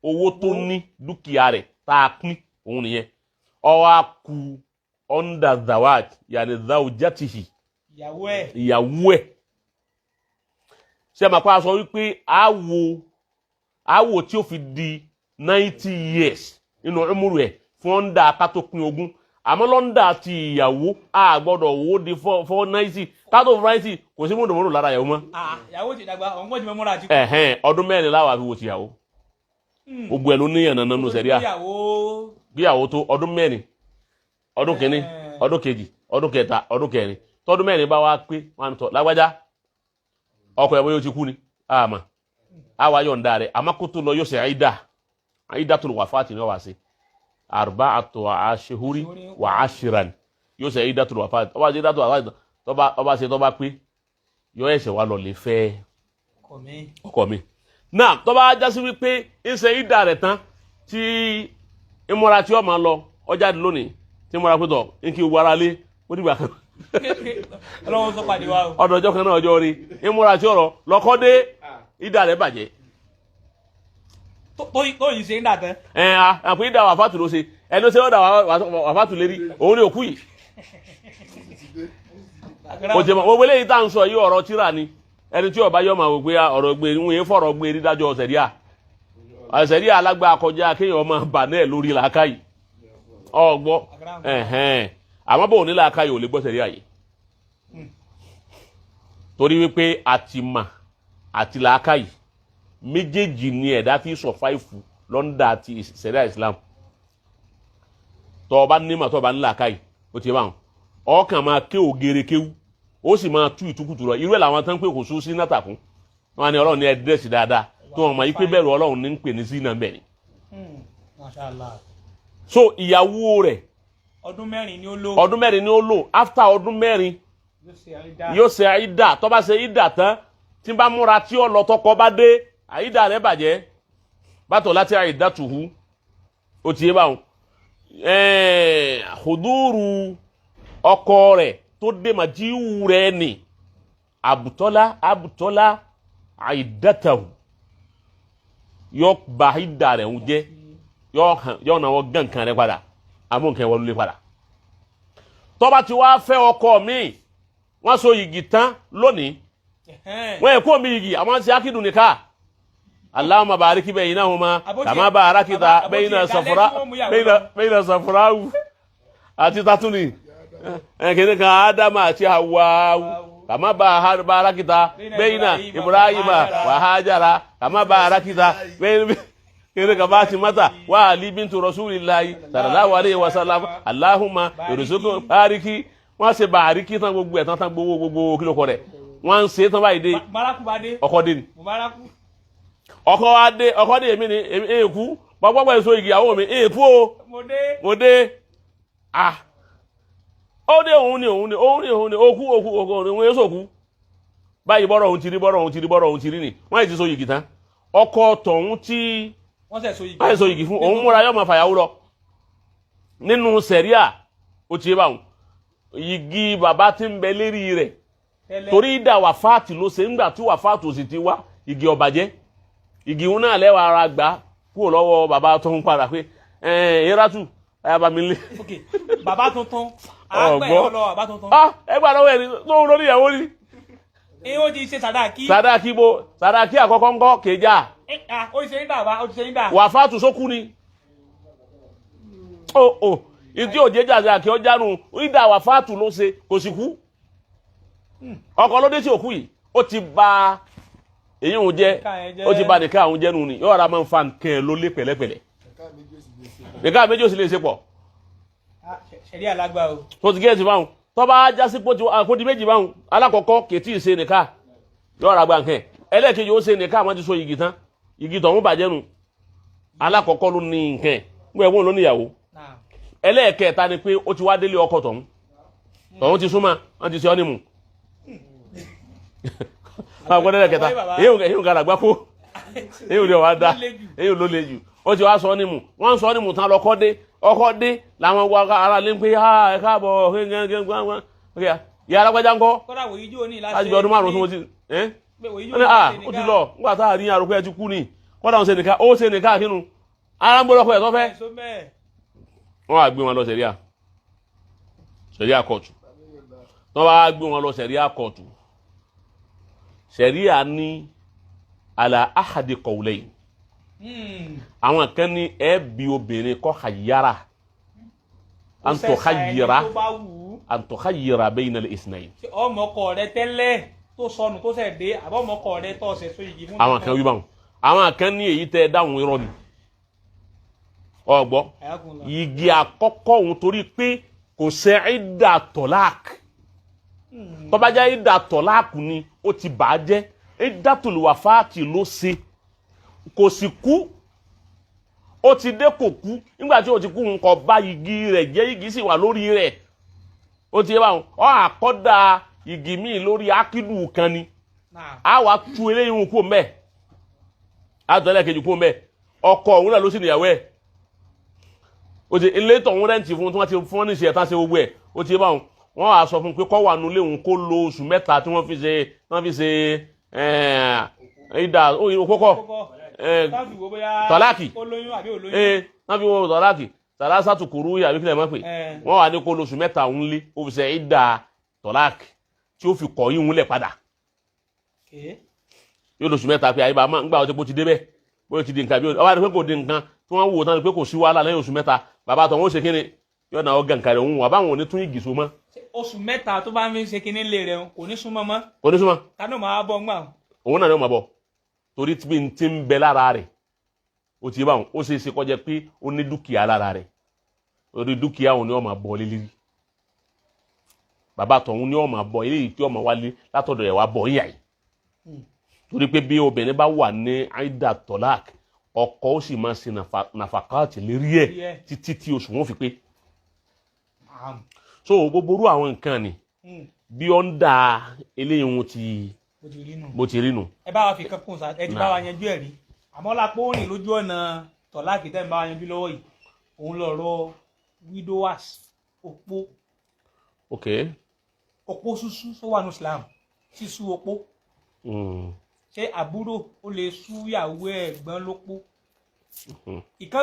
owó tó ní dúkìá rẹ̀ tá a pín òun nìyẹn ó wá kù under zawaj yani zawjatihi ìyàwó ẹ̀ ṣe máa pa sọ wípé àwò tí ó fi di 90 years nínú umuru ẹ̀ fún ọ̀ndà kátó pín ogún àmọ́ lọ́ndà ti ìyàwó a gbọ́dọ̀ owó di 490 kátó 90 kò sí mọ́dọ̀mọ́dọ̀ lára ìyàwó mọ́. ìyàwó ti dàgbà ọ̀gbọ́n ti mọ́ra àti. ọdún mẹ́rin láwà fi wò ti ìyàwó gbogbo ẹ̀ ló níyàn náà nínú sẹ́ríà bí ìyàwó tó ọdún mẹ́rin ọdún kìíní ọdún kejì ọdún kẹta ọdún kẹrin tọdún mẹ́rin bá wá pé wọn tọ lágbájá ọkọ ẹ̀ bóyá ó ti kú ni àmọ́ àwa yọ̀ǹda rẹ̀ àmọ́kótó lọ yóò ṣe àìdá tó lọ wà fáàtì ní ọ̀wá sí arba'atu ashhuri wa ashran yóò ṣe àìdá tó lọ wà fáàtì ọba ṣe àìdá tó lọ wà fáàtì ọba ṣe tó bá pé yóò ẹ̀ṣẹ̀ wá lọ lè fẹ́ ọkọ mi náà tó bá já sí wípé ń ṣe àìdá rẹ̀ tán tí ìmúra tí ó máa lọ ọjà lónìí tí ìmúra pé tọ̀ ń kí gbogbo ara lé ó dìgbà kan ọlọ́wọ́ sọ pàdé wa o. ọdọ̀ ọjọ́ kan náà ọjọ́ rí ìmúra tí ọ̀rọ̀ lọ́kọ́ dé ìdá rẹ̀ bàjẹ́. tó yìí ṣe ń dà tán. àpò ìdá wàfàtù ló ṣe ẹni ó ṣe ọ̀dà wàfàtù lérí òun ni òkú yìí. òjèmọ̀ wọlé yìí tá à ń sọ yìí ọ̀rọ̀ tíra ni ẹni tí ọba yọ máa wò pé ọ̀rọ̀ gbé ń wọ́n fọ̀rọ̀ gbé dídájọ́ sẹ̀ríà sẹ̀ríà alágbá kọjá kéèyàn máa bà náà lórí làákàyè ọgbọ́ àmọ́ bò ní làákàyè ò lè gbọ́ sẹ̀ríà yìí torí wípé àtìmà àti làákàyè méjèèjì ni ẹ̀dá fi sọ fáìfù lọ́ndà àti sẹ̀ríà Islam tó bá nímọ̀ tó bá ní làákàyè ó ti bá wọn ọkàn máa ké ògèrè kéwú ó sì máa tú ìtukùtù rọ irú ẹ̀ làwọn tán pé kò sún sí nátàkùn wọn ni Ọlọ́run ní ẹ̀dírẹ́sì dáadáa tó wọn mọ̀ yí pé bẹ̀rù Ọlọ́run ní ń pè ní sí náà bẹ̀rẹ̀ so ìyàwó rẹ̀ ọdún mẹ́rin ni ó lò after ọdún mẹ́rin yóò ṣe àìdá tó bá ṣe ìdá tán tí bá múra tí ó lọ tọkọ bá dé àìdá rẹ̀ bàjẹ́ bàtọ̀ láti àìdá tùhú ó ti yé báwọn huduru ọkọ rẹ̀ tó dé màjíwù rẹ̀ ni àbùtọ́lá àìdátàwù yóò bá àìdá rẹ̀ ń jẹ́ yóò náwó gànkan rẹ̀ padà amúnkẹ́ wọlé padà tó bá ti wá fẹ́ ọkọ mi wọ́n so yìgì tán lónìí wọ́n ẹ̀kọ́ mi yìgì àwọn ti ákìdù nìka Allahumma bariki baynahuma kama barakta bayna safrawu àti tatuni kìíní kan Ádámù àti Hawa kama barakta bayna Ibrahima wa Hajara kama barakta kìíní kan Fatimata wa Ali bintu Rasulillahi sallallahu alaihi wasallam Allahumma irzuqhu bariki wọ́n ṣe bàáríkì tán gbogbo ẹ̀ tán gbogbo kílò kọ rẹ̀ wọ́n ń ṣe tán báyìí dé ọkọ dé ni ọkọ dé èmi ni èkú pọpọpọ èso ìgbéyàwó mi èkú o mo dé ó dé òun ni okú òun èso òkú báyìí bọ́rọ̀ òun ti rí ni wọ́n yìí ti so yìgì tán ọkọ tọ̀hún tí wọ́n so yìgì fún òun múra yọ́ máa fàyàwó lọ nínú sẹ̀ríà ó ti yé báwọn igi bàbá tí ń bẹ lérí rẹ̀ torí ìdá wàfáàtì ló ṣe ńgbà tí wàfáàtì ò sì ti wá igi ọ̀bàjẹ́ igi òun náà lẹ́wọ̀ ara gbà kúrò lọ́wọ́ bàbá tó ń padà pé ìrátù ayaba mi lé. bàbá tuntun àgbẹ̀ ẹ̀ lọ bàbá tuntun. ẹgbẹ́ àlọ́wọ́ ẹni tó ń lórí ìyàwó ni. ó ti ṣe sàdáàkì. sàdáàkì àkọ́kọ́ ńkọ́ kéjà. ó ti ṣe ń dà wá ó ti ṣe ń dà. wàfáàtì sókú ni. ìdí òjé jàdé àkè ọjà nù ìdá wàfáàtù ló ṣe kò sì kú ọkọ ló dé sí òkú yìí ó ti ba èyí òun jẹ ó ti ba nìkan àwọn jẹnu ni yóò rà máa ń fa nǹkan ẹ ló lé pẹ̀lẹ́pẹ̀lẹ́ nìkan méjì ó sì lè ṣe pọ̀ ṣẹlẹ̀ alágbá o tó ti gẹ́ẹ̀tì báwọn tó bá já sí kó di méjì báwọn alákọ̀ọ́kọ́ kètì ṣe nìkan yóò rà gba nǹkan ẹlẹ́ẹ̀kejì ó ṣe nìkan àwọn ti so igi tán igi tọ̀hún bàjẹ́ nu alákọ̀ọ́kọ́ ló ní nǹkan ńgbẹ́ wọn ló níyàwó ẹlẹ́ẹ̀kẹta ni pé ó ti wá délé ọkọ tọ̀hún ti súnmọ́ wọ́n ti ṣe ọ́ nímù àwọn ẹlẹ́ẹ̀kẹta èyí ò gara gbá kó èyí ò lè wá dá èyí ò ló le jù ó ti wá sọ ọ́ nímù wọ́n ń sọ ọ́ nímù tán ọkọ dé làwọn wa ara lé ń pé ẹ káàbọ̀ ìyá alágbájá ńkọ́ láti bí ọdún márùn-ún tí mo ti ó ti lọ nígbà tá a rí àròkọ ẹ ti kú ni kọ́dà ó ṣe nìkan kínú ara ń bọ́ lọ́kọ̀ ẹ̀ tó fẹ́ ẹ̀sọ́ bẹ́ẹ̀. wọ́n wá gbé wọn lọ sẹ̀ríà kóòtù wọ́n wá gbé wọn lọ sẹ̀ríà kóòtù sẹ̀ríà ní ala ahadi qawlayn àwọn kan ní ẹ bí obìnrin kọ́ khayyara àǹtọ̀ khayyira bayna al-ithnayn. ọmọ ọkọ rẹ tẹ́lẹ̀ tó sọnù tó ṣẹ̀ dé àbọ̀ ọmọ ọkọ rẹ tó ṣẹ̀ so igi fún. àwọn kan wí báwọn àwọn kan ní èyí tẹ́ dáhùn irọ́ ni ọgbọ́ igi àkọ́kọ́ òun torí pé kò ṣe ìdá tọ́lák tó bá jẹ́ ìdá tọ́lák ni ó ti bà jẹ́ ìdá tòlùwàfáàtì ló ṣe kò sì kú ó ti dé kò kú nígbà tí ó ti kú nǹkan bá igi rẹ̀ jẹ́ igi sì wà lórí rẹ̀ ó ti yẹ báwọn ọ àkọ́dà igi míì lórí ákídù kan ni a wà tú eléyìí kú mbẹ́ a tọ́lẹ̀ kejì kú mbẹ́ ọkọ òun náà ló sì níyàwó ẹ̀ ó ti ilé tọ̀hún rẹ́ǹtì fún tí wọ́n ti fún ọ́ ní ìṣẹ̀ tán ṣe gbogbo ẹ̀ ó ti yẹ báwọn wọ́n á sọ fún pé kọ́ wà nulẹ̀ òun kó lo oṣù mẹ́ta tí wọ́n fi ṣe ìdá òkókó tọ́láàkì wọ́n fi wọ́n tọ́láàkì sàlásàtù kúrú yàrá kílẹ̀ mọ́ pé wọ́n wà ní kó lo oṣù mẹ́ta òun lé ó fi ṣe ìdá tọ́láàkì tí ó fi kọ̀ yín òun lẹ̀ padà yóò lo oṣù mẹ́ta pé àyíbá máa ń gbà ọtí bó ti dé bẹ́ẹ̀ bó ti di nǹkan bí ọba àti pé kò di nǹkan tí wọ́n wò tán pé kò sí wàhálà lẹ́yìn oṣù mẹ́ta bàbá tó ń ṣe kíni yóò náà ọgàn kàrẹ̀ òun wà báwọn ò ní tún igi so mọ́. oṣù mẹ́ta tó bá ń fi ṣe kíní lé rẹ̀ kò ní súnmọ́ mọ́. kò ní súnmọ́. kánú máa bọ́ ńgbà. òun náà ni ó máa bọ̀ torí tí n ti ń bẹ lára rẹ̀ ó ti yé báwọn ó ṣe é ṣe kọjá pé ó ní dúkìá lára rẹ̀ orí dúkìá òun ni ó máa bọ̀ lílí bàbá tọ̀hún ni ó máa bọ̀ eléyìí tí ó máa wálé látọ̀dọ̀ ẹ̀ wá bọ̀ yíyà yìí torí pé bí obìnrin bá wà ní àìdá tọ́lák ọkọ ó sì máa ṣe nàfàkàtì lérí ẹ̀ títí tí oṣù wọn fi pé so gbogbo orú àwọn nǹkan ni bí ó ń da eléyìí wọn ti bó ti rí nù. ẹ bá wa fi kankun sa ẹ ti bá wa yanjú ẹ rí àmọ́ lápò rìn lójú ọ̀nà tọ́láàkì tẹ́ ń bá wa yanjú lọ́wọ́ yìí òun lọ̀rọ̀ widowers opó. ok. opó ṣíṣú tó wà ní Islam ṣíṣú opó. ṣé àbúrò ó lè sú ìyàwó ẹ̀gbọ́n lópó. ìkan